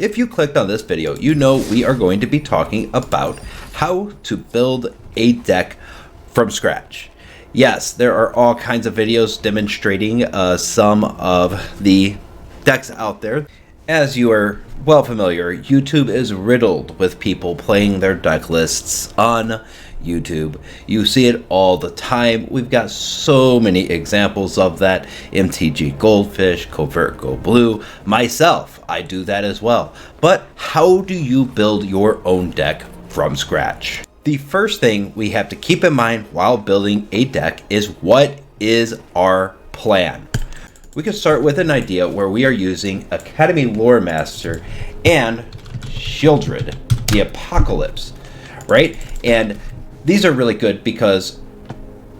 If you clicked on this video, you know we are going to be talking about how to build a deck from scratch. Yes, there are all kinds of videos demonstrating some of the decks out there. As you are well familiar, YouTube is riddled with people playing their deck lists on YouTube. You see it all the time. We've got so many examples of that. MTG Goldfish, Covert Go Blue, myself, I do that as well. But how do you build your own deck from scratch? The first thing we have to keep in mind while building a deck is, what is our plan? We can start with an idea where we are using Academy Lore Master and Sheoldred, the Apocalypse, right? And these are really good because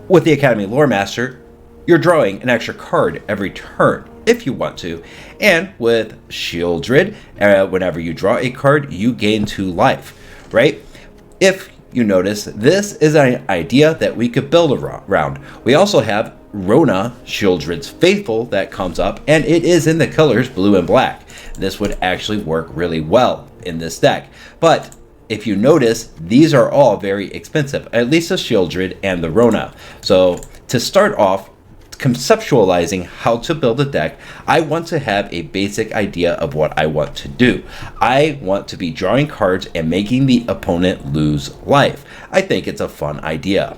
with the Academy Lore Master, you're drawing an extra card every turn if you want to. And with Sheoldred, whenever you draw a card, you gain 2 life, right? If you notice, this is an idea that we could build around. We also have Rona, Sheoldred's Faithful, that comes up, and it is in the colors blue and black. This would actually work really well in this deck. But if you notice, these are all very expensive, at least the Sheoldred and the Rona. So to start off, conceptualizing how to build a deck, I want to have a basic idea of what I want to do. I want to be drawing cards and making the opponent lose life. I think it's a fun idea.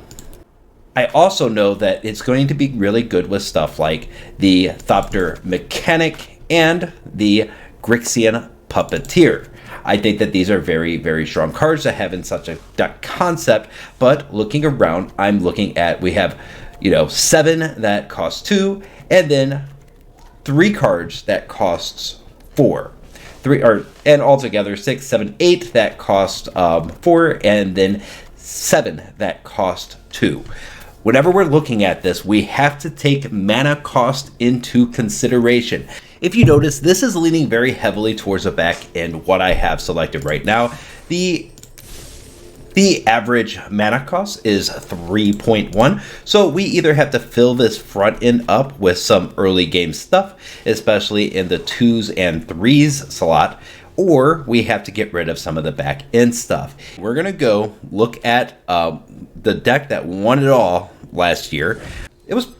I also know that it's going to be really good with stuff like the Thopter Mechanic and the Grixian Puppeteer. I think that these are very, very strong cards to have in such a deck concept, but looking around, I'm looking at, we have 7 that cost 2, and then 3 cards that costs 4. And altogether 6, 7, 8 that cost 4, and then 7 that cost 2. Whenever we're looking at this, we have to take mana cost into consideration. If you notice, this is leaning very heavily towards the back end, what I have selected right now. The average mana cost is 3.1, so we either have to fill this front end up with some early game stuff, especially in the 2s and 3s slot, or we have to get rid of some of the back end stuff. We're gonna go look at the deck that won it all last year.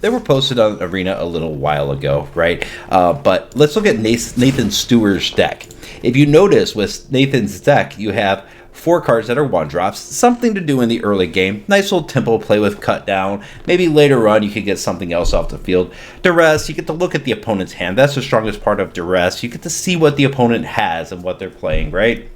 They were posted on Arena a little while ago, right? But let's look at Nathan Stewart's deck. If you notice, with Nathan's deck, you have 4 cards that are 1-drops, something to do in the early game. Nice little tempo play with cut down. Maybe later on you could get something else off the field. Duress, you get to look at the opponent's hand. That's the strongest part of Duress. You get to see what the opponent has and what they're playing, right?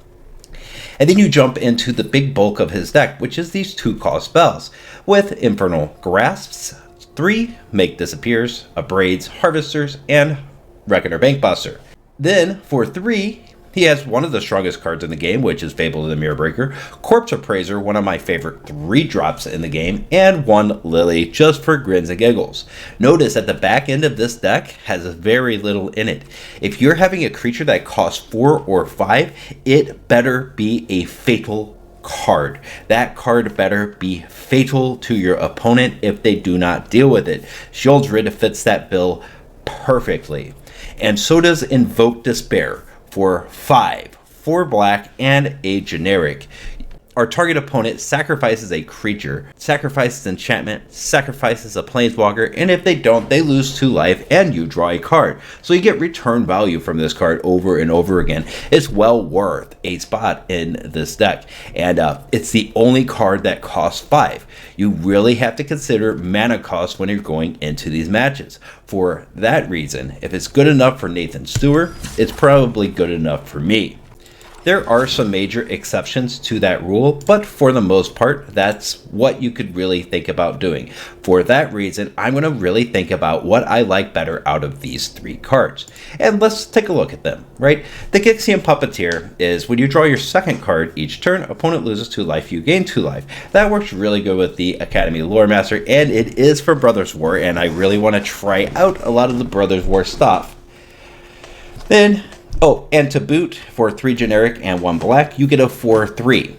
And then you jump into the big bulk of his deck, which is these 2-cost spells with Infernal Grasps, 3 Make Disappears, Abrades, Harvesters, and Reckoner Bankbuster. Then for 3, he has one of the strongest cards in the game, which is Fable of the Mirror Breaker, Corpse Appraiser, one of my favorite 3-drops in the game, and 1 Lily, just for grins and giggles. Notice that the back end of this deck has very little in it. If you're having a creature that costs 4 or 5, it better be a fatal card. That card better be fatal to your opponent if they do not deal with it. Sheoldred fits that bill perfectly. And so does Invoke Despair for 5, 4 black, and a generic. Our target opponent sacrifices a creature, sacrifices enchantment, sacrifices a planeswalker, and if they don't, they lose 2 life and you draw a card. So you get return value from this card over and over again. It's well worth a spot in this deck, and it's the only card that costs 5. You really have to consider mana cost when you're going into these matches. For that reason, if it's good enough for Nathan Stewart, it's probably good enough for me. There are some major exceptions to that rule, but for the most part, that's what you could really think about doing. For that reason, I'm going to really think about what I like better out of these 3 cards. And let's take a look at them, right? The Grixian Puppeteer is when you draw your 2nd card each turn, opponent loses 2 life, you gain 2 life. That works really good with the Academy Lore Master, and it is for Brothers War, and I really want to try out a lot of the Brothers War stuff. Then, and to boot, for 3 generic and 1 black, you get a 4/3.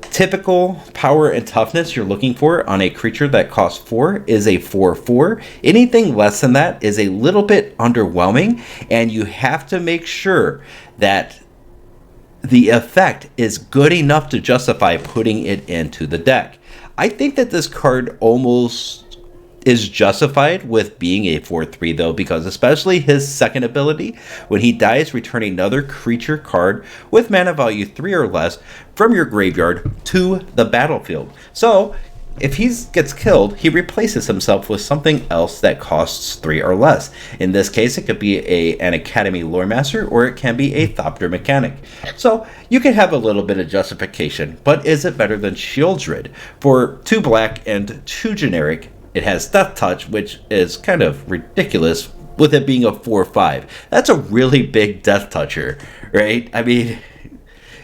Typical power and toughness you're looking for on a creature that costs 4 is a 4/4. Anything less than that is a little bit underwhelming, and you have to make sure that the effect is good enough to justify putting it into the deck. I think that this card almost is justified with being a 4/3 though, because especially his second ability, when he dies, return another creature card with mana value 3 or less from your graveyard to the battlefield. So if he gets killed, he replaces himself with something else that costs 3 or less. In this case, it could be an Academy Lore Master, or it can be a Thopter Mechanic. So you can have a little bit of justification, but is it better than Shieldred? For 2 black and 2 generic, it has Death Touch, which is kind of ridiculous with it being a 4/5. That's a really big Death Toucher, right? I mean,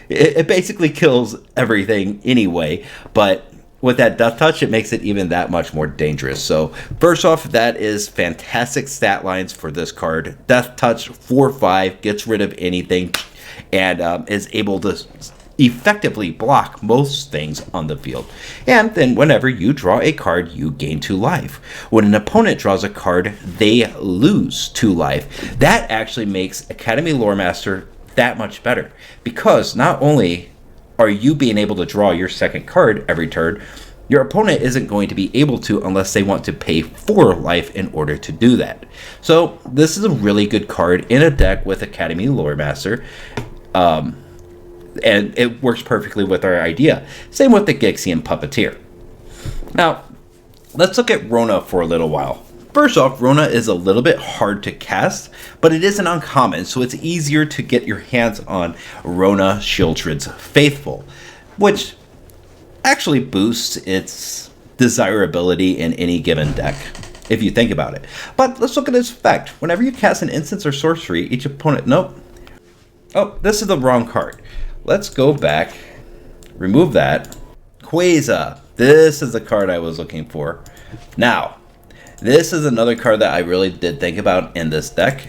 it basically kills everything anyway, but with that Death Touch, it makes it even that much more dangerous. So first off, that is fantastic stat lines for this card. Death Touch 4/5 gets rid of anything and is able to effectively block most things on the field. And then whenever you draw a card, you gain 2 life. When an opponent draws a card, they lose 2 life. That actually makes Academy Lore Master that much better, because not only are you being able to draw your second card every turn, your opponent isn't going to be able to unless they want to pay 4 life in order to do that. So this is a really good card in a deck with Academy Lore Master, and it works perfectly with our idea. Same with the Gixian Puppeteer. Now, let's look at Rona for a little while. First off, Rona is a little bit hard to cast, but it isn't uncommon, so it's easier to get your hands on Rona Shieldred's Faithful, which actually boosts its desirability in any given deck, if you think about it. But let's look at its effect. Whenever you cast an instance or sorcery, each opponent... Nope. Oh, this is the wrong card. Let's go back, remove that. Quasar. This is the card I was looking for. Now, this is another card that I really did think about in this deck.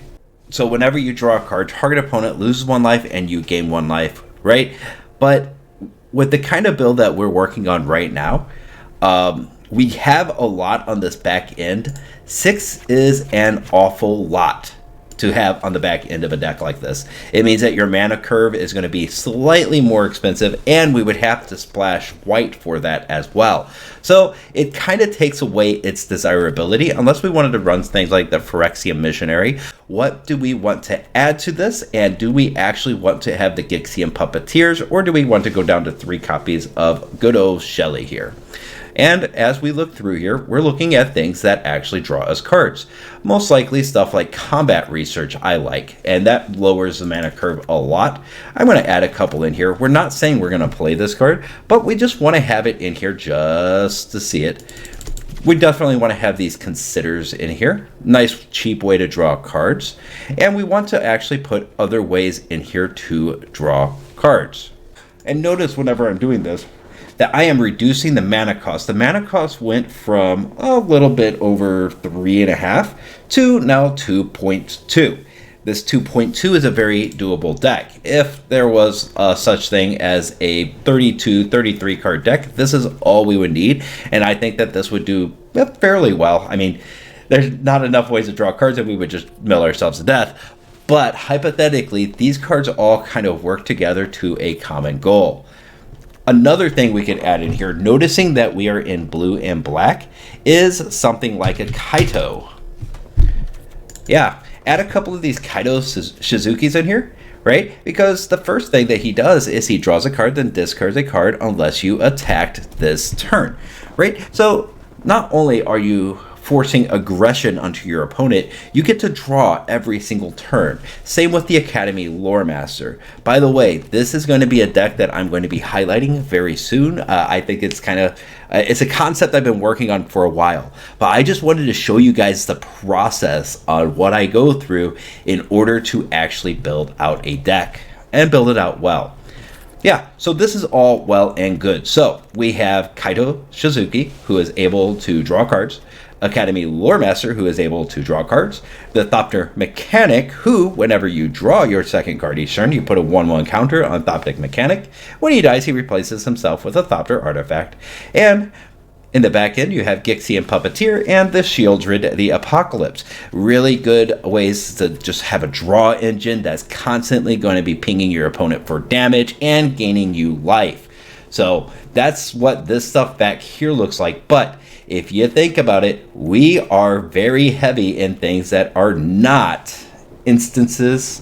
So whenever you draw a card, target opponent loses 1 life and you gain 1 life, right? But with the kind of build that we're working on right now, we have a lot on this back end. 6 is an awful lot to have on the back end of a deck like this. It means that your mana curve is going to be slightly more expensive, and we would have to splash white for that as well. So it kind of takes away its desirability unless we wanted to run things like the Phyrexian Missionary. What do we want to add to this? And do we actually want to have the Gixian Puppeteers, or do we want to go down to 3 copies of good old Shelly here? And as we look through here, we're looking at things that actually draw us cards. Most likely stuff like Combat Research I like, and that lowers the mana curve a lot. I'm going to add a couple in here. We're not saying we're going to play this card, but we just want to have it in here just to see it. We definitely want to have these Considers in here. Nice cheap way to draw cards. And we want to actually put other ways in here to draw cards. And notice whenever I'm doing this, that I am reducing the mana cost. The mana cost went from a little bit over 3.5 to now 2.2. This 2.2 is a very doable deck. If there was such thing as a 32, 33 card deck, this is all we would need. And I think that this would do fairly well. I mean, there's not enough ways to draw cards that we would just mill ourselves to death. But hypothetically, these cards all kind of work together to a common goal. Another thing we could add in here, noticing that we are in blue and black, is something like a Kaito. Yeah, add a couple of these Kaito Shizukis in here, right? Because the first thing that he does is he draws a card, then discards a card unless you attacked this turn, right? So not only are you forcing aggression onto your opponent, you get to draw every single turn. Same with the Academy Lore Master. By the way, this is going to be a deck that I'm going to be highlighting very soon. I think it's kind of it's a concept I've been working on for a while, but I just wanted to show you guys the process on what I go through in order to actually build out a deck and build it out well. Yeah, so this is all well and good. So we have Kaito Shizuki, who is able to draw cards, Academy Lore Master, who is able to draw cards, the Thopter Mechanic, who, whenever you draw your second card each turn, you put a 1/1 counter on Thopter Mechanic. When he dies, he replaces himself with a Thopter artifact. And In the back end, you have Gixian Puppeteer and the Shieldred the Apocalypse. Really good ways to just have a draw engine that's constantly going to be pinging your opponent for damage and gaining you life. So that's what this stuff back here looks like. But if you think about it, we are very heavy in things that are not instances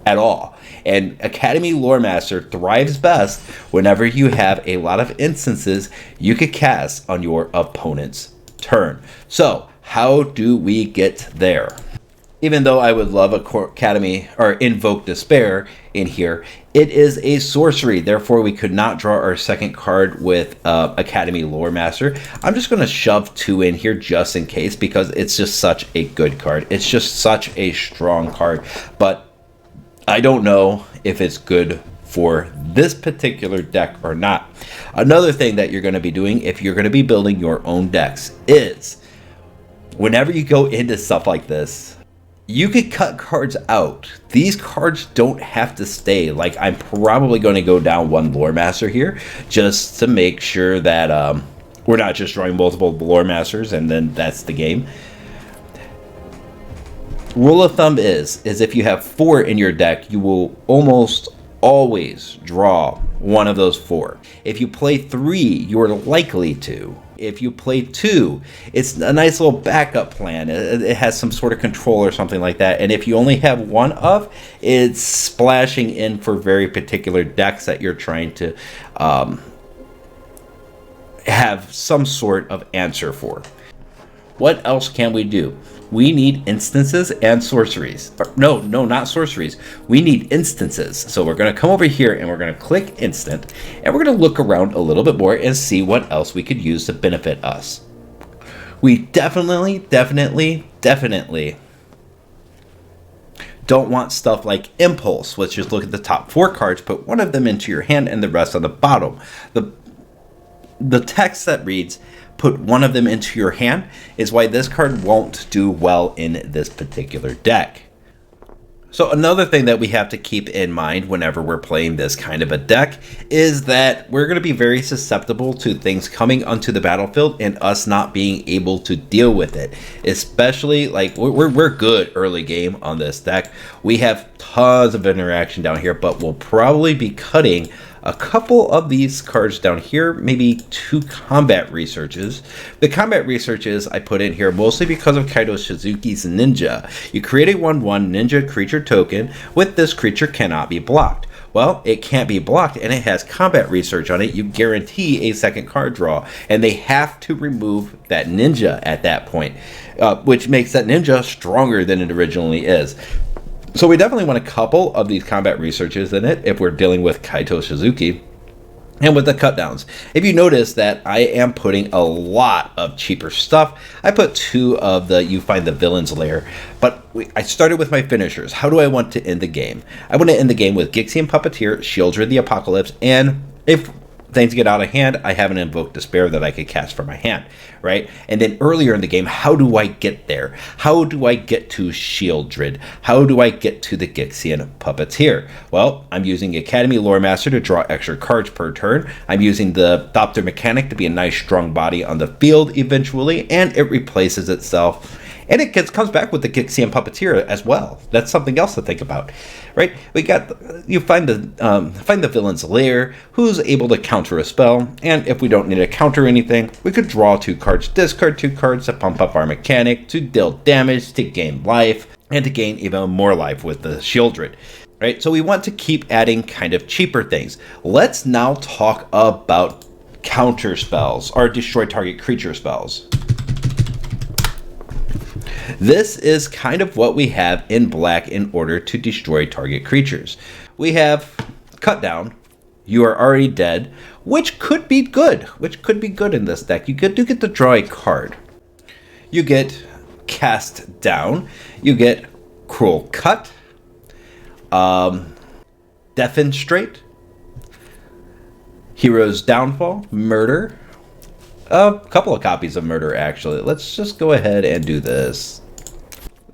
at all. And Academy Lore Master thrives best whenever you have a lot of instances you could cast on your opponent's turn. So, how do we get there? Even though I would love Academy or Invoke Despair in here, it is a sorcery. Therefore, we could not draw our second card with Academy Lore Master. I'm just going to shove 2 in here just in case because it's just such a good card. It's just such a strong card. But I don't know if it's good for this particular deck or not. Another thing that you're going to be doing if you're going to be building your own decks is whenever you go into stuff like this, you could cut cards out. These cards don't have to stay. Like, I'm probably going to go down 1 Lore Master here just to make sure that we're not just drawing multiple Lore Masters and then that's the game. Rule of thumb is if you have 4 in your deck, you will almost always draw one of those 4. If you play 3, you are likely to. If you play 2, it's a nice little backup plan. It has some sort of control or something like that. And if you only have 1 of, it's splashing in for very particular decks that you're trying to have some sort of answer for. What else can we do? We need instances and sorceries. No, not sorceries. We need instances. So we're going to come over here and we're going to click instant. And we're going to look around a little bit more and see what else we could use to benefit us. We definitely don't want stuff like Impulse. Let's just look at the top 4 cards, put 1 of them into your hand and the rest on the bottom. The text that reads, put 1 of them into your hand, is why this card won't do well in this particular deck. So another thing that we have to keep in mind whenever we're playing this kind of a deck is that we're going to be very susceptible to things coming onto the battlefield and us not being able to deal with it. Especially, like, we're good early game on this deck. We have tons of interaction down here, but we'll probably be cutting a couple of these cards down here, maybe 2 combat researches. The combat researches I put in here mostly because of Kaito Shizuki's Ninja. You create a 1/1 ninja creature token with this creature cannot be blocked. Well, it can't be blocked and it has combat research on it. You guarantee a second card draw, and they have to remove that ninja at that point, which makes that ninja stronger than it originally is. So we definitely want a couple of these combat researches in it if we're dealing with Kaito Shizuki. And with the cut downs, if you notice that I am putting a lot of cheaper stuff, I put 2 of the You Find the Villain's Lair, but I started with my finishers. How do I want to end the game? I want to end the game with Gixian Puppeteer, Shieldred the Apocalypse, and if things get out of hand, I have an Invoke Despair that I could cast from my hand, right? And then earlier in the game, how do I get there? How do I get to Shieldred? How do I get to the Gixian Puppeteer? Well, I'm using Academy Lore Master to draw extra cards per turn. I'm using the Thopter Mechanic to be a nice strong body on the field eventually, and it replaces itself. And it comes back with the Gixian Puppeteer as well. That's something else to think about, right? We got you find the villain's lair, who's able to counter a spell, and if we don't need to counter anything, we could draw 2 cards, discard 2 cards to pump up our mechanic, to deal damage, to gain life, and to gain even more life with the Shieldred. Right? So we want to keep adding kind of cheaper things. Let's now talk about counter spells or destroy target creature spells. This is kind of what we have in black in order to destroy target creatures. We have Cut Down, You Are Already Dead, which could be good. In this deck. You do get to draw a card. You get Cast Down. You get Cruel Cut. Defenestrate. Hero's Downfall. Murder. A couple of copies of Murder, actually. Let's just go ahead and do this.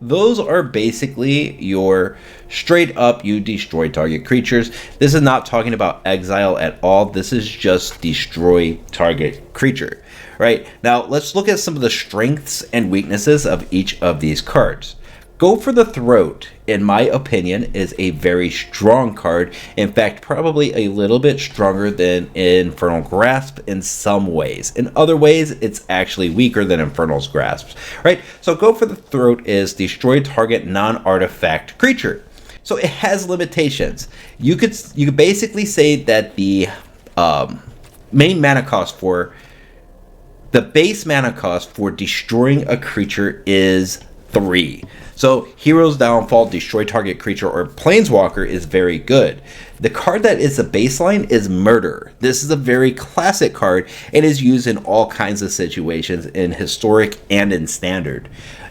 Those are basically your straight up you destroy target creatures. This is not talking about exile at all. This is just destroy target creature. Right? Now let's look at some of the strengths and weaknesses of each of these cards. Go for the Throat, in my opinion, is a very strong card. In fact, probably a little bit stronger than Infernal Grasp in some ways. In other ways, it's actually weaker than Infernal's Grasp, right? So Go for the Throat is destroy target non-artifact creature. So it has limitations. You could basically say that the main mana cost for the base mana cost for destroying a creature is 3. So Hero's Downfall, destroy target creature, or Planeswalker is very good. The card that is the baseline is Murder. This is a very classic card and is used in all kinds of situations in Historic and in Standard.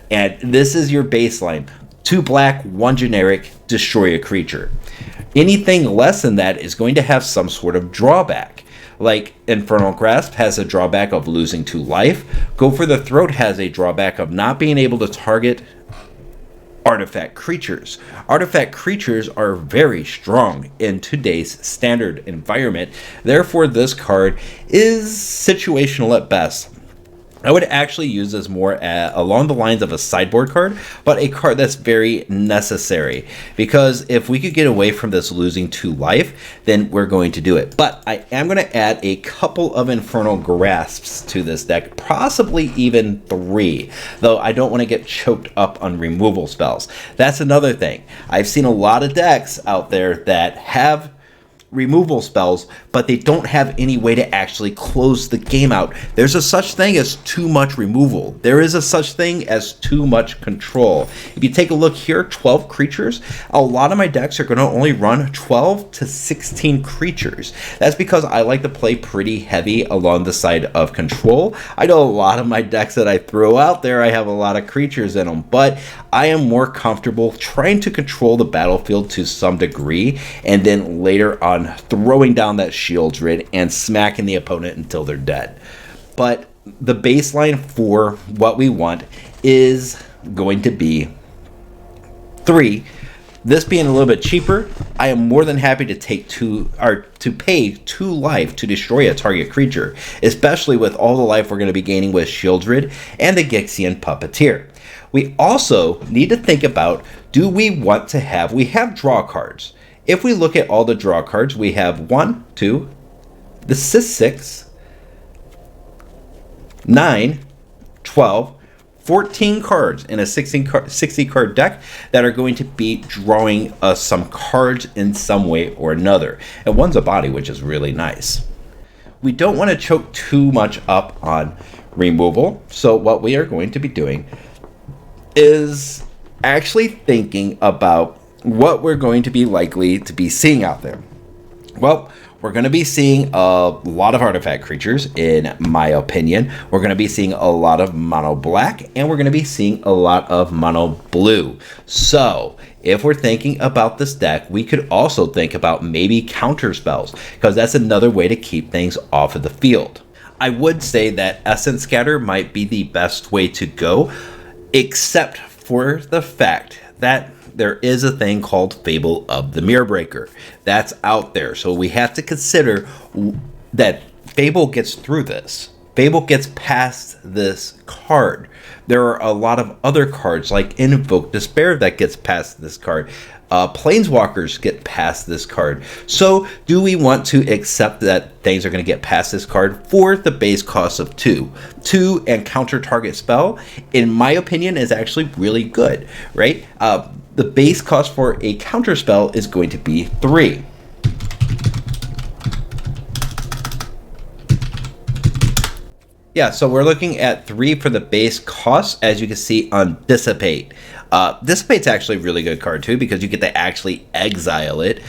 And this is your baseline. 2 black, 1 generic, destroy a creature. Anything less than that is going to have some sort of drawback. Like Infernal Grasp has a drawback of losing 2 life. Go for the Throat has a drawback of not being able to target artifact creatures. Artifact creatures are very strong in today's Standard environment. Therefore, this card is situational at best. I would actually use this more along the lines of a sideboard card, but a card that's very necessary. Because if we could get away from this losing 2 life, then we're going to do it. But I am going to add a couple of Infernal Grasps to this deck, possibly even 3. Though I don't want to get choked up on removal spells. That's another thing. I've seen a lot of decks out there that have removal spells, but they don't have any way to actually close the game out. There's a such thing as too much removal. There is a such thing as too much control. If you take a look here, 12 creatures, a lot of my decks are going to only run 12 to 16 creatures. That's because I like to play pretty heavy along the side of control. I know a lot of my decks that I throw out there, I have a lot of creatures in them, but I am more comfortable trying to control the battlefield to some degree, and then later on throwing down that shield grid and smacking the opponent until they're dead. But the baseline for what we want is going to be 3. This being a little bit cheaper, I am more than happy to take 2 or to pay 2 life to destroy a target creature, especially with all the life we're going to be gaining with Shieldred and the Gixian Puppeteer. We also need to think about, do we want to have, we have draw cards. If we look at all the draw cards, we have 1, 2, this is 6, 9, 12, 14 cards in a 60 card deck that are going to be drawing us some cards in some way or another. And one's a body, which is really nice. We don't want to choke too much up on removal, so what we are going to be doing is actually thinking about what we're going to be likely to be seeing out there. Well, we're going to be seeing a lot of artifact creatures, in my opinion. We're going to be seeing a lot of mono black, and we're going to be seeing a lot of mono blue. So, if we're thinking about this deck, we could also think about maybe counterspells, because that's another way to keep things off of the field. I would say that Essence Scatter might be the best way to go, except for the fact that there is a thing called Fable of the Mirrorbreaker. That's out there. So we have to consider that Fable gets through this. Fable gets past this card. There are a lot of other cards like Invoke Despair that gets past this card. Planeswalkers get past this card. So do we want to accept that things are going to get past this card for the base cost of 2? 2 and counter target spell, in my opinion, is actually really good, right? The base cost for a counter spell is going to be 3. Yeah, so we're looking at 3 for the base cost, as you can see on Dissipate. Dissipate's actually a really good card too, because you get to actually exile it.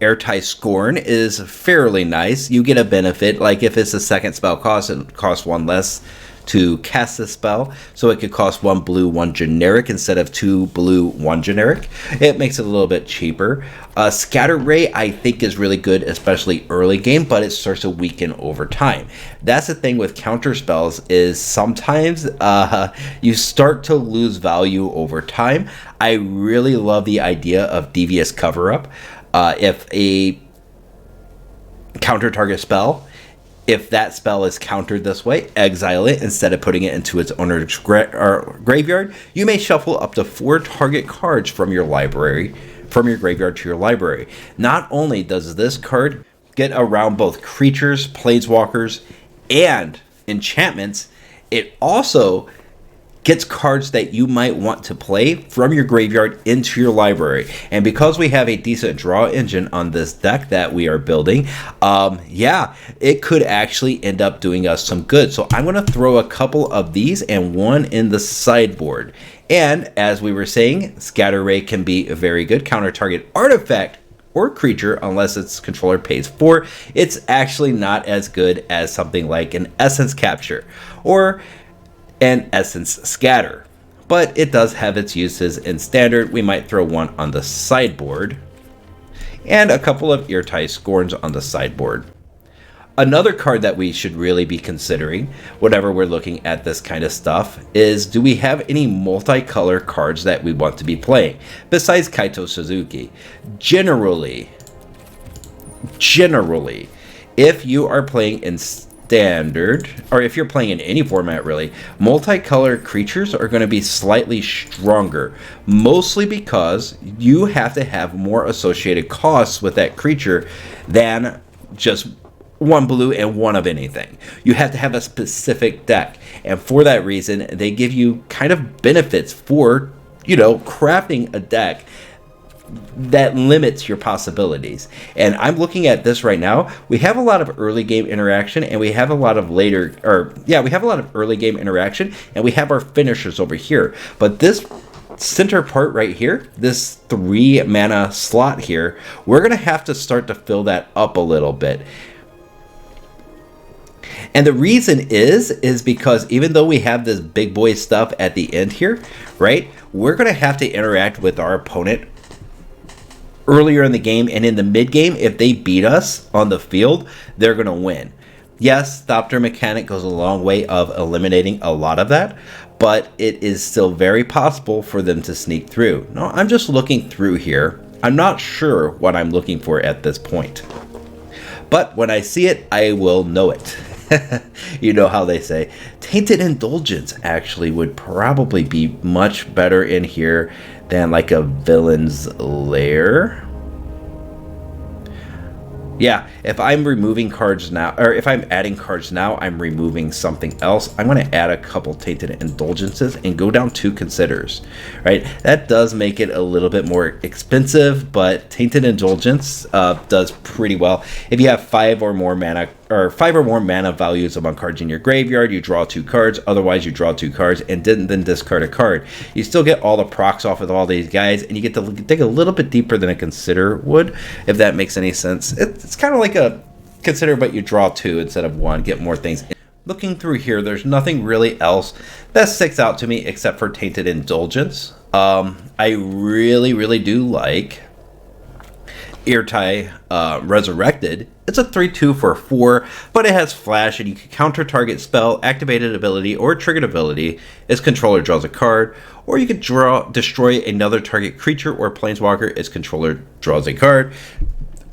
Airtight Scorn is fairly nice. You get a benefit, like if it's a second spell cost, it costs 1 less to cast this spell, so it could cost 1 blue, 1 generic instead of 2 blue, 1 generic. It makes it a little bit cheaper. Scatter Ray I think is really good, especially early game, but it starts to weaken over time. That's the thing with counter spells, is sometimes you start to lose value over time. I really love the idea of Devious Cover-Up. If a counter target spell, if that spell is countered this way, exile it instead of putting it into its owner's graveyard. You may shuffle up to 4 target cards from your library, from your graveyard to your library. Not only does this card get around both creatures, planeswalkers, and enchantments, it also gets cards that you might want to play from your graveyard into your library. And because we have a decent draw engine on this deck that we are building, yeah, it could actually end up doing us some good. So I'm going to throw a couple of these and one in the sideboard. And as we were saying, Scatter Ray can be a very good counter target artifact or creature unless its controller pays 4. It's actually not as good as something like an Essence Capture or an Essence Scatter, but it does have its uses in Standard. We might throw one on the sideboard and a couple of Eartie Scorns on the sideboard. Another card that we should really be considering whenever we're looking at this kind of stuff is, do we have any multicolor cards that we want to be playing besides Kaito Suzuki? Generally, if you are playing in Standard, or if you're playing in any format really, multicolored creatures are going to be slightly stronger, mostly because you have to have more associated costs with that creature than just 1 blue and 1 of anything. You have to have a specific deck, and for that reason they give you kind of benefits for, you know, crafting a deck that limits your possibilities. And I'm looking at this right now. We have a lot of early game interaction, and we have a lot of we have a lot of early game interaction, and we have our finishers over here. But this center part right here, this 3 mana slot here, we're gonna have to start to fill that up a little bit. And the reason is because even though we have this big boy stuff at the end here, right, we're gonna have to interact with our opponent earlier in the game and in the mid game. If they beat us on the field, they're going to win. Yes, Stop Turn Mechanic goes a long way of eliminating a lot of that, but it is still very possible for them to sneak through. No, I'm just looking through here. I'm not sure what I'm looking for at this point, but when I see it, I will know it. You know how they say. Tainted Indulgence actually would probably be much better in here than like a Villain's Lair. Yeah, if I'm removing cards now, or if I'm adding cards now, I'm removing something else. I'm going to add a couple Tainted Indulgences and go down 2 Considers, right? That does make it a little bit more expensive, but Tainted Indulgence does pretty well. If you have 5 or more mana values among cards in your graveyard, you draw 2 cards. Otherwise, you draw 2 cards and then discard a card. You still get all the procs off of all these guys, and you get to dig a little bit deeper than a Consider would, if that makes any sense. It's kind of like a Consider, but you draw 2 instead of 1, get more things. Looking through here, there's nothing really else that sticks out to me except for Tainted Indulgence. I really do like Eartie Resurrected. It's a 3/2 for 4, but it has flash, and you can counter target spell, activated ability, or triggered ability. Its controller draws a card, or you can destroy another target creature or planeswalker. Its controller draws a card.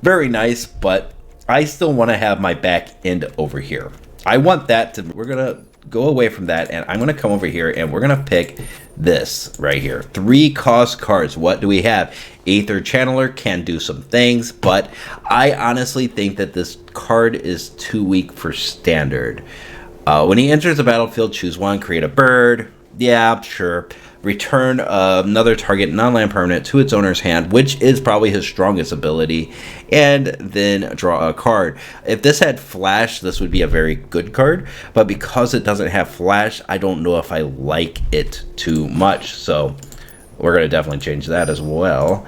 Very nice, but I still want to have my back end over here. I want that to, we're going to go away from that, and I'm going to come over here, and we're going to pick this right here. 3 cost cards. What do we have? Aether Channeler can do some things, but I honestly think that this card is too weak for Standard. When he enters the battlefield, choose 1, create a bird. Yeah, sure. Return another target non-land permanent to its owner's hand, which is probably his strongest ability, and then draw a card. If this had flash, this would be a very good card, but because it doesn't have flash, I don't know if I like it too much, so we're going to definitely change that as well.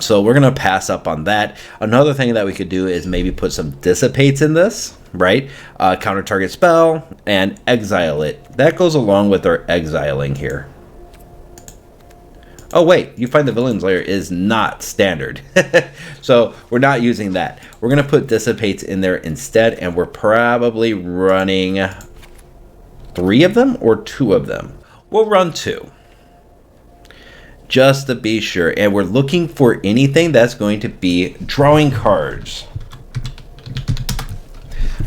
So we're going to pass up on that. Another thing that we could do is maybe put some Dissipates in this, right? Counter target spell and exile it. That goes along with our exiling here. Oh wait, you find the villain's lair is not standard. So we're not using that. We're going to put dissipates in there instead, and we're probably running 3 of them or 2 of them. We'll run 2. Just to be sure. And we're looking for anything that's going to be drawing cards.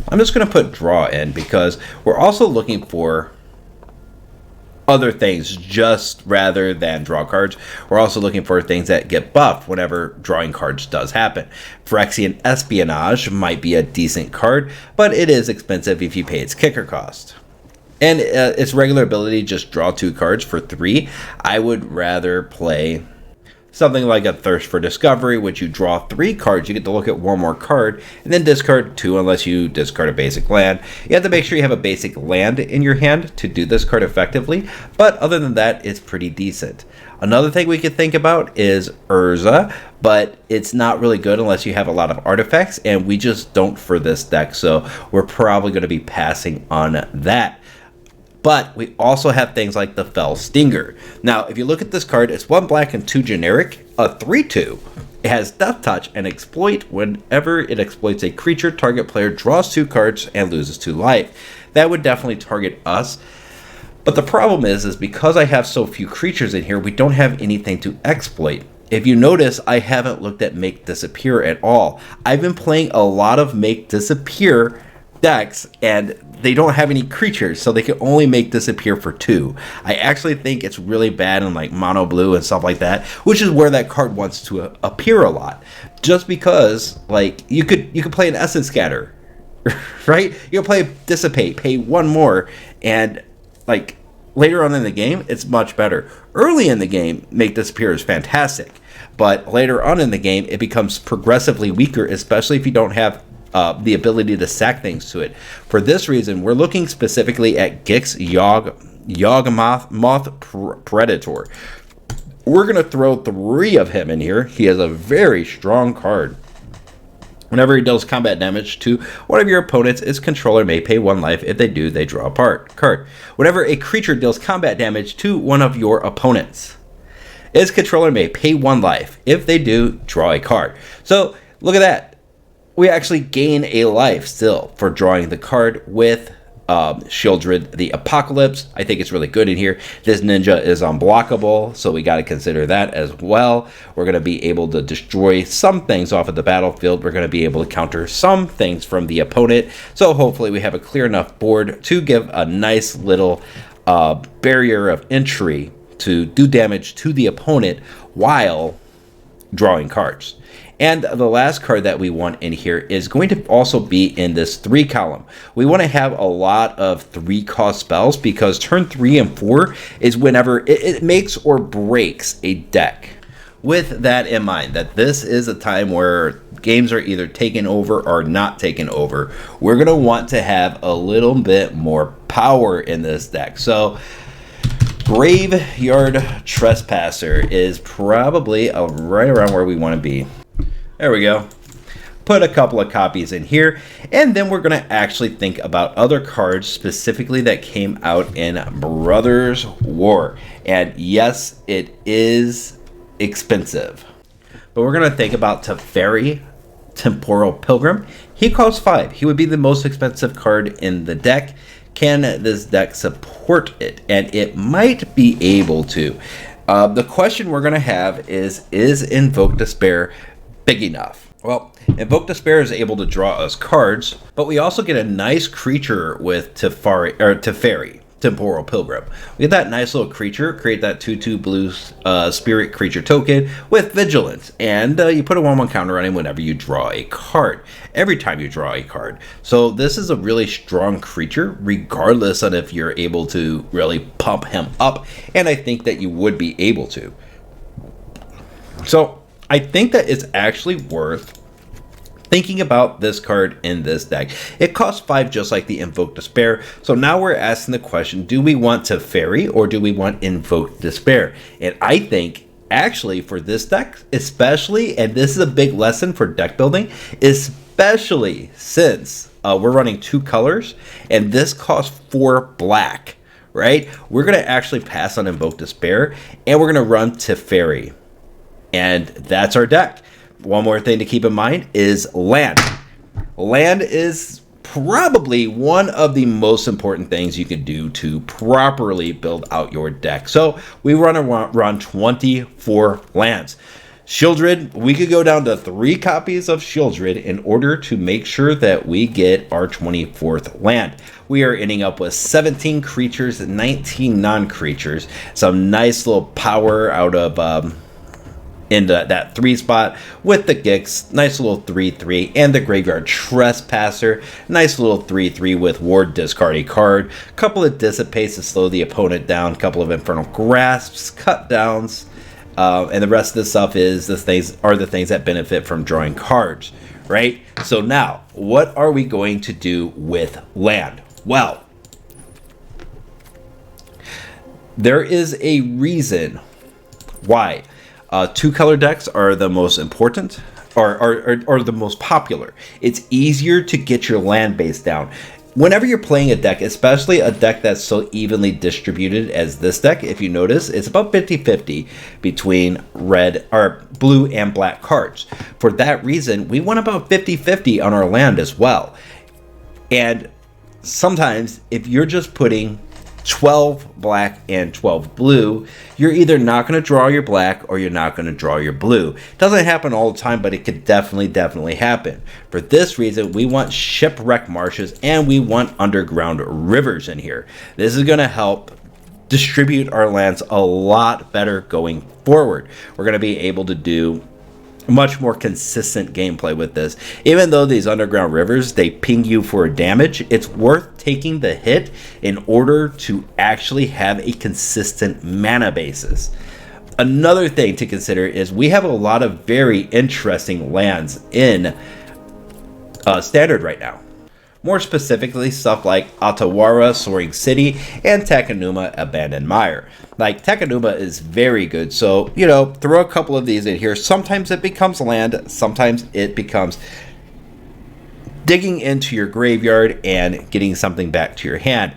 I'm just going to put draw in because we're also looking for other things just rather than draw cards. We're also looking for things that get buffed whenever drawing cards does happen. Phyrexian Espionage might be a decent card, but it is expensive if you pay its kicker cost. And its regular ability, just draw 2 cards for 3. I would rather play something like a Thirst for Discovery, which you draw 3 cards, you get to look at one more card, and then discard 2 unless you discard a basic land. You have to make sure you have a basic land in your hand to do this card effectively, but other than that, it's pretty decent. Another thing we could think about is Urza, but it's not really good unless you have a lot of artifacts, and we just don't for this deck, so we're probably going to be passing on that. But we also have things like the Fell Stinger. Now, if you look at this card, it's 1 black and 2 generic, a 3/2. It has Death Touch and Exploit. Whenever it exploits a creature, target player draws 2 cards and loses 2 life. That would definitely target us. But the problem is because I have so few creatures in here, we don't have anything to exploit. If you notice, I haven't looked at Make Disappear at all. I've been playing a lot of Make Disappear decks, and they don't have any creatures, so they can only make disappear for 2. I actually think it's really bad in like mono blue and stuff like that, which is where that card wants to appear a lot. Just because, like, you could play an Essence Scatter, right? You can play Dissipate, pay 1 more, and like later on in the game, it's much better. Early in the game, Make Disappear is fantastic, but later on in the game, it becomes progressively weaker, especially if you don't have the ability to sack things to it. For this reason, we're looking specifically at Gix Yawgmoth Predator. We're going to throw 3 of him in here. He has a very strong card. Whenever he deals combat damage to one of your opponents, its controller may pay 1 life. If they do, they draw a card. Whenever a creature deals combat damage to one of your opponents, its controller may pay 1 life. If they do, draw a card. So, look at that. We actually gain a life still for drawing the card with Sheoldred the Apocalypse. I think it's really good in here. This ninja is unblockable, so we got to consider that as well. We're going to be able to destroy some things off of the battlefield. We're going to be able to counter some things from the opponent. So hopefully we have a clear enough board to give a nice little barrier of entry to do damage to the opponent while drawing cards. And the last card that we want in here is going to also be in this 3 column. We want to have a lot of 3-cost spells because turn 3 and 4 is whenever it makes or breaks a deck. With that in mind, that this is a time where games are either taken over or not taken over, we're going to want to have a little bit more power in this deck. So Graveyard Trespasser is probably right around where we want to be. There we go. Put a couple of copies in here, and then we're going to actually think about other cards specifically that came out in Brothers War. And yes, it is expensive. But we're going to think about Teferi, Temporal Pilgrim. He costs 5. He would be the most expensive card in the deck. Can this deck support it? And it might be able to. The question we're going to have is Invoke Despair big enough? Well, Invoke Despair is able to draw us cards, but we also get a nice creature with Teferi, Temporal Pilgrim. We get that nice little creature, create that 2/2 blue spirit creature token with Vigilance, and you put a 1/1 counter on him whenever you draw a card, every time you draw a card. So this is a really strong creature, regardless of if you're able to really pump him up, and I think that you would be able to. So I think that it's actually worth thinking about this card in this deck. It costs 5 just like the Invoke Despair. So now we're asking the question, do we want Teferi or do we want Invoke Despair? And I think actually for this deck, especially, and this is a big lesson for deck building, especially since we're running 2 colors and this costs 4 black, right? We're going to actually pass on Invoke Despair and we're going to run Teferi. And that's our deck. One more thing to keep in mind is land. Land is probably one of the most important things you can do to properly build out your deck. So we run 24 lands. Sheoldred, we could go down to 3 copies of Sheoldred in order to make sure that we get our 24th land. We are ending up with 17 creatures, 19 non-creatures, some nice little power out of into that 3 spot with the Gix, nice little 3/3, and the Graveyard Trespasser, nice little 3/3 with Ward, discard a card, couple of Dissipates to slow the opponent down, couple of Infernal Grasps, cut downs, and the rest of the stuff is the things that benefit from drawing cards, right? So now, what are we going to do with land? Well, there is a reason why 2 color decks are the most important, or the most popular. It's easier to get your land base down. Whenever you're playing a deck, especially a deck that's so evenly distributed as this deck, if you notice, it's about 50-50 between red or blue and black cards. For that reason, we want about 50-50 on our land as well. And sometimes if you're just putting 12 black and 12 blue, you're either not going to draw your black or you're not going to draw your blue. It doesn't happen all the time, but it could definitely happen. For this reason, we want Shipwreck Marshes and we want Underground Rivers in here. This is going to help distribute our lands a lot better going forward. We're going to be able to do much more consistent gameplay with this. Even though these Underground Rivers, they ping you for damage, it's worth taking the hit in order to actually have a consistent mana basis. Another thing to consider is we have a lot of very interesting lands in Standard right now. More specifically, stuff like Otawara, Soaring City, and Takenuma, Abandoned Mire. Like, Takenuma is very good, so, you know, throw a couple of these in here. Sometimes it becomes land, sometimes it becomes digging into your graveyard and getting something back to your hand.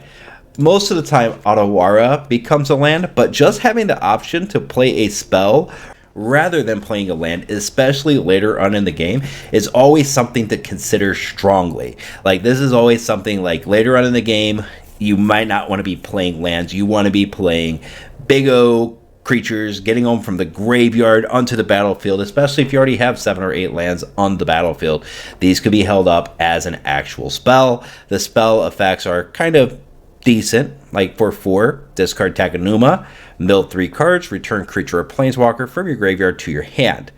Most of the time, Otawara becomes a land, but just having the option to play a spell rather than playing a land, especially later on in the game, is always something to consider strongly. Like, this is always something like later on in the game, you might not want to be playing lands. You want to be playing big O creatures, getting them from the graveyard onto the battlefield, especially if you already have 7 or 8 lands on the battlefield. These could be held up as an actual spell. The spell effects are kind of decent, like for 4, discard Takenuma, mill 3 cards, return creature or planeswalker from your graveyard to your hand.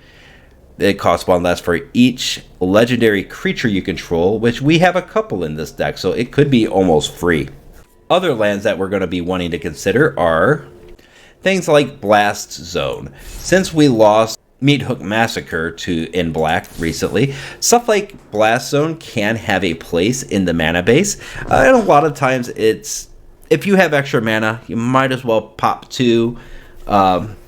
It costs 1 less for each legendary creature you control, which we have a couple in this deck, so it could be almost free. Other lands that we're going to be wanting to consider are things like Blast Zone. Since we lost Meathook Massacre in black recently, stuff like Blast Zone can have a place in the mana base, and a lot of times it's, if you have extra mana, you might as well pop 2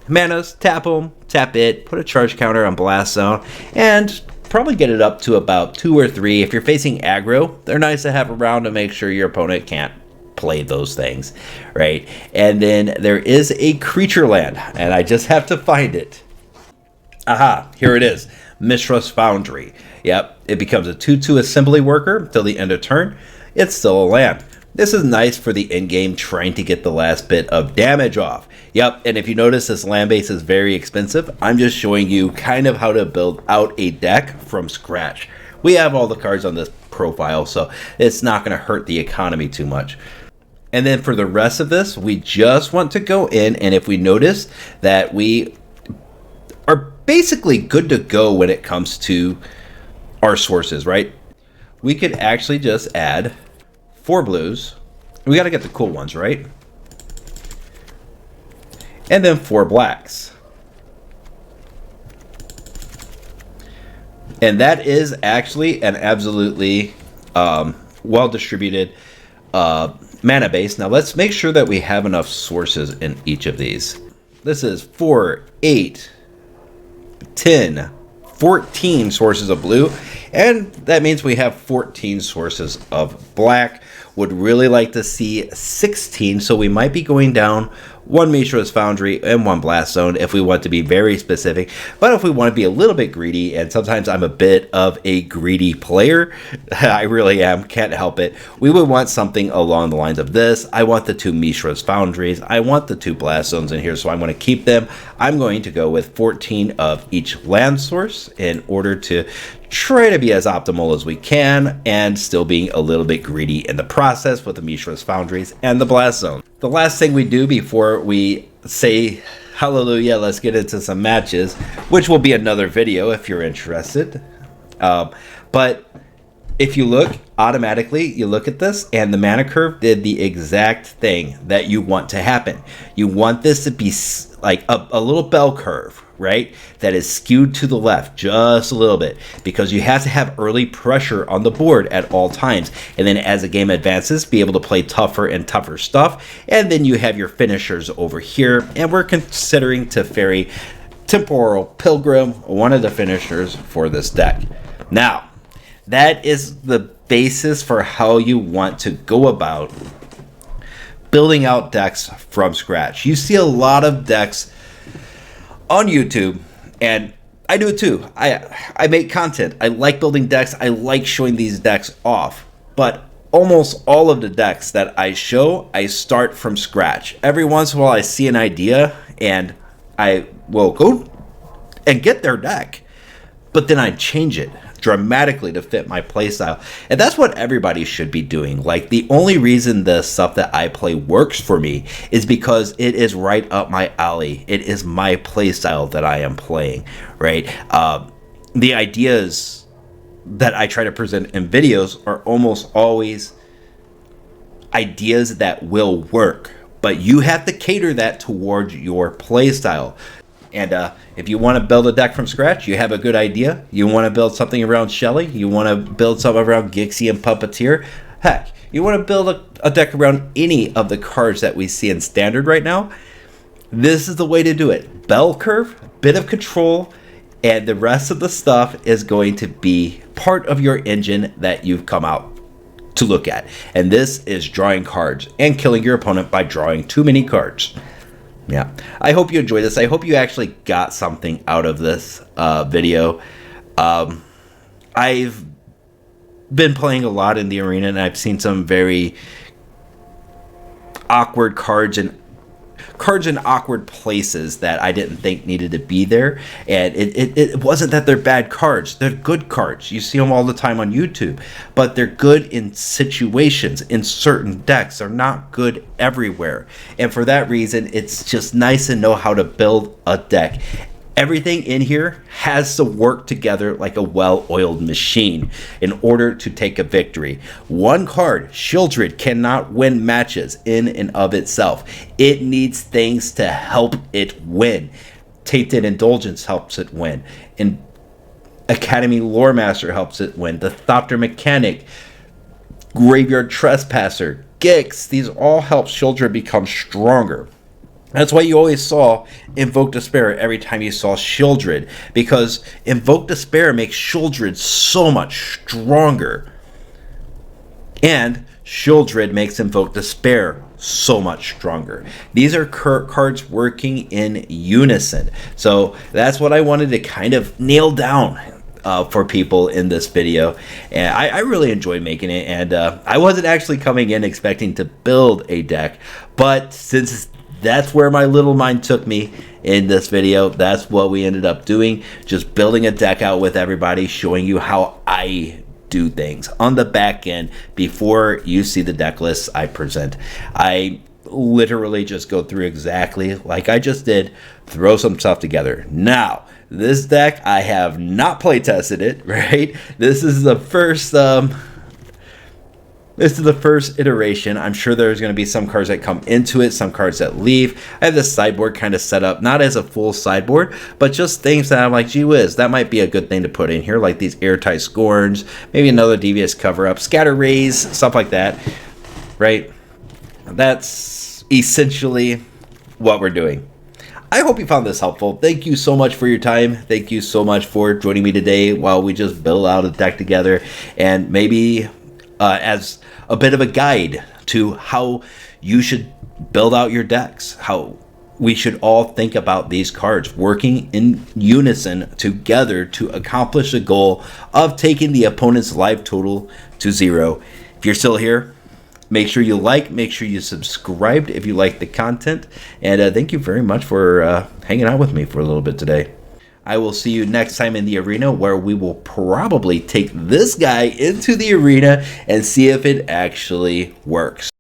manas, tap them, tap it, put a charge counter on Blast Zone, and probably get it up to about 2 or 3. If you're facing aggro, they're nice to have around to make sure your opponent can't play those things, right? And then there is a creature land, and I just have to find it. Aha, here it is. Mishra's Foundry. Yep, it becomes a 2/2 assembly worker till the end of turn. It's still a land. This is nice for the end game trying to get the last bit of damage off. Yep, and if you notice, this land base is very expensive. I'm just showing you kind of how to build out a deck from scratch. We have all the cards on this profile, so it's not going to hurt the economy too much. And then for the rest of this, we just want to go in, and if we notice that we are basically good to go when it comes to our sources, right? We could actually just add 4 blues. We got to get the cool ones, right? And then 4 blacks. And that is actually an absolutely well-distributed mana base. Now let's make sure that we have enough sources in each of these. This is 4, 8, 10, 14 sources of blue, and that means we have 14 sources of black. Would really like to see 16, so we might be going down 1 Mishra's Foundry and 1 Blast Zone if we want to be very specific. But if we want to be a little bit greedy, and sometimes I'm a bit of a greedy player, I really am, can't help it, we would want something along the lines of this. I want the 2 Mishra's Foundries, I want the 2 Blast Zones in here, so I'm going to keep them. I'm going to go with 14 of each land source in order to try to be as optimal as we can, and still being a little bit greedy in the process with the Mishra's Foundries and the Blast Zone. The last thing we do before we say hallelujah, let's get into some matches, which will be another video if you're interested. But if you look, automatically, you look at this, and the mana curve did the exact thing that you want to happen. You want this to be like a little bell curve, right? That is skewed to the left just a little bit, because you have to have early pressure on the board at all times. And then as the game advances, be able to play tougher and tougher stuff. And then you have your finishers over here. And we're considering Teferi Temporal Pilgrim, one of the finishers for this deck. Now, that is the basis for how you want to go about building out decks from scratch. You see a lot of decks on YouTube, and I do it too. I make content. I like building decks. I like showing these decks off. But almost all of the decks that I show, I start from scratch. Every once in a while I see an idea and I will go and get their deck, but then I change it dramatically to fit my playstyle. And that's what everybody should be doing. Like, the only reason the stuff that I play works for me is because it is right up my alley. It is my playstyle that I am playing, right? The ideas that I try to present in videos are almost always ideas that will work, but you have to cater that towards your playstyle. And if you want to build a deck from scratch, you have a good idea, you want to build something around Shelly, you want to build something around Gixie and Puppeteer, heck, you want to build a deck around any of the cards that we see in Standard right now, this is the way to do it. Bell curve, bit of control, and the rest of the stuff is going to be part of your engine that you've come out to look at. And this is drawing cards and killing your opponent by drawing too many cards. Yeah, I hope you enjoyed this. I hope you actually got something out of this video. I've been playing a lot in the arena, and I've seen some very awkward cards in awkward places that I didn't think needed to be there. And it wasn't that they're bad cards. They're good cards. You see them all the time on YouTube. But they're good in situations, in certain decks. They're not good everywhere. And for that reason, it's just nice to know how to build a deck. Everything in here has to work together like a well-oiled machine in order to take a victory. One card, Shieldred, cannot win matches in and of itself. It needs things to help it win. Tainted Indulgence helps it win. And Academy Loremaster helps it win. The Thopter Mechanic, Graveyard Trespasser, Gix, these all help Shieldred become stronger. That's why you always saw Invoke Despair every time you saw Shieldred, because Invoke Despair makes Shieldred so much stronger. And Shieldred makes Invoke Despair so much stronger. These are cards working in unison. So that's what I wanted to kind of nail down for people in this video. And I really enjoyed making it. And I wasn't actually coming in expecting to build a deck, but since that's where my little mind took me in this video, that's what we ended up doing. Just building a deck out with everybody, showing you how I do things on the back end before you see the deck lists I present. I literally just go through exactly like I just did, throw some stuff together. Now, this deck, I have not play tested it, right? This is the first iteration. I'm sure there's going to be some cards that come into it, some cards that leave. I have this sideboard kind of set up, not as a full sideboard, but just things that I'm like, gee whiz, that might be a good thing to put in here, like these Airtight Scorns, maybe another Devious Cover-Up, Scatter Rays, stuff like that, right? That's essentially what we're doing. I hope you found this helpful. Thank you so much for your time. Thank you so much for joining me today while we just build out a deck together, and maybe as a bit of a guide to how you should build out your decks, how we should all think about these cards working in unison together to accomplish the goal of taking the opponent's life total to 0. If you're still here, make sure you like, make sure you subscribed if you like the content, and thank you very much for hanging out with me for a little bit today. I will see you next time in the arena, where we will probably take this guy into the arena and see if it actually works.